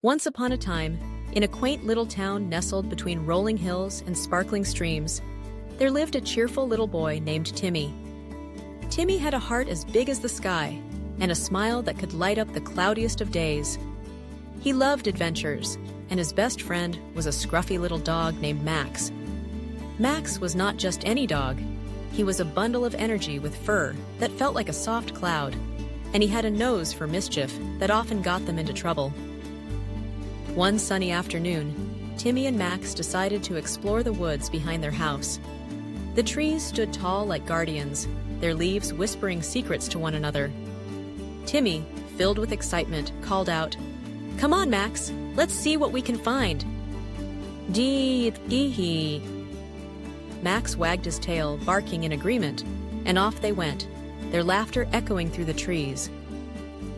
Once upon a time, in a quaint little town nestled between rolling hills and sparkling streams, there lived a cheerful little boy named Timmy. Timmy had a heart as big as the sky and a smile that could light up the cloudiest of days. He loved adventures, and his best friend was a scruffy little dog named Max. Max was not just any dog. He was a bundle of energy with fur that felt like a soft cloud, and he had a nose for mischief that often got them into trouble. One sunny afternoon, Timmy and Max decided to explore the woods behind their house. The trees stood tall like guardians, their leaves whispering secrets to one another. Timmy, filled with excitement, called out, "Come on, Max, let's see what we can find." Gee-hee. Max wagged his tail, barking in agreement, and off they went, their laughter echoing through the trees.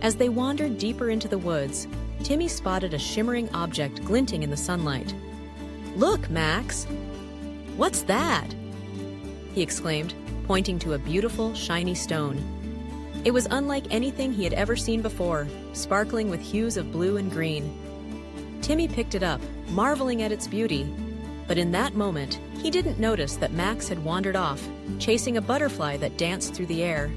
As they wandered deeper into the woods, Timmy spotted a shimmering object glinting in the sunlight. "Look, Max! What's that?" he exclaimed, pointing to a beautiful, shiny stone. It was unlike anything he had ever seen before, sparkling with hues of blue and green. Timmy picked it up, marveling at its beauty, but in that moment, he didn't notice that Max had wandered off, chasing a butterfly that danced through the air.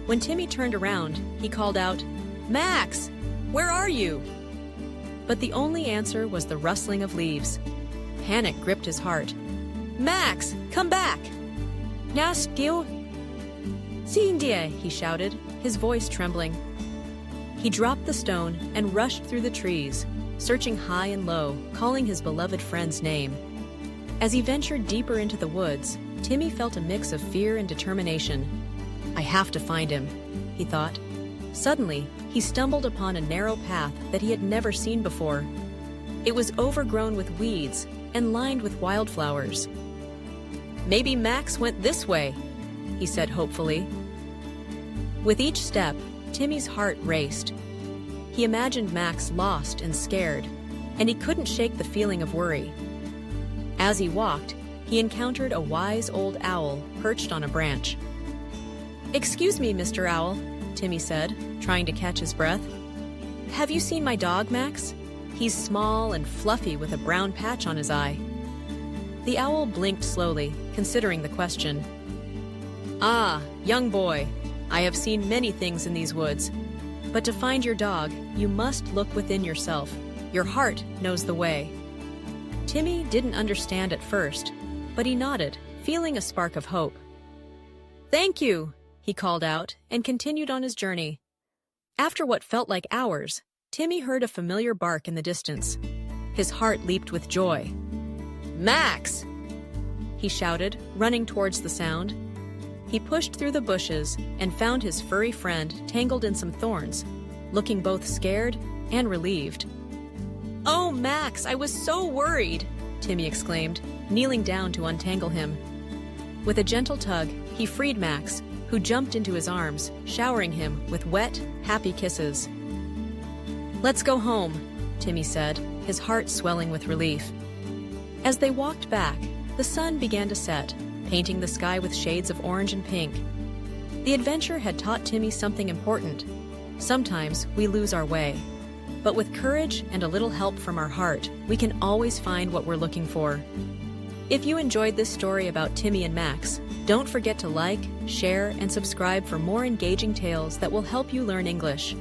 When Timmy turned around, he called out, "Max! Where are you?" But the only answer was the rustling of leaves. Panic gripped his heart. "Max, come back!" "Yes, Gil." "Cindy," he shouted, his voice trembling. He dropped the stone and rushed through the trees, searching high and low, calling his beloved friend's name. As he ventured deeper into the woods, Timmy felt a mix of fear and determination. "I have to find him," he thought. Suddenly, he stumbled upon a narrow path that he had never seen before. It was overgrown with weeds and lined with wildflowers. "Maybe Max went this way," he said hopefully. With each step, Timmy's heart raced. He imagined Max lost and scared, and he couldn't shake the feeling of worry. As he walked, he encountered a wise old owl perched on a branch. "Excuse me, Mr. Owl," Timmy said, trying to catch his breath. "Have you seen my dog, Max? He's small and fluffy with a brown patch on his eye." The owl blinked slowly, considering the question. "Ah, young boy, I have seen many things in these woods, but to find your dog, you must look within yourself. Your heart knows the way." Timmy didn't understand at first, but he nodded, feeling a spark of hope. "Thank you," he called out and continued on his journey. After what felt like hours, Timmy heard a familiar bark in the distance. His heart leaped with joy. "Max!" he shouted, running towards the sound. He pushed through the bushes and found his furry friend tangled in some thorns, looking both scared and relieved. "Oh, Max, I was so worried!" Timmy exclaimed, kneeling down to untangle him. With a gentle tug, he freed Max, who jumped into his arms, showering him with wet, happy kisses. "Let's go home," Timmy said, his heart swelling with relief. As they walked back, the sun began to set, painting the sky with shades of orange and pink. The adventure had taught Timmy something important. Sometimes we lose our way, but with courage and a little help from our heart, we can always find what we're looking for. If you enjoyed this story about Timmy and Max, don't forget to like, share, and subscribe for more engaging tales that will help you learn English.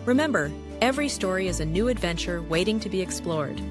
Remember, every story is a new adventure waiting to be explored.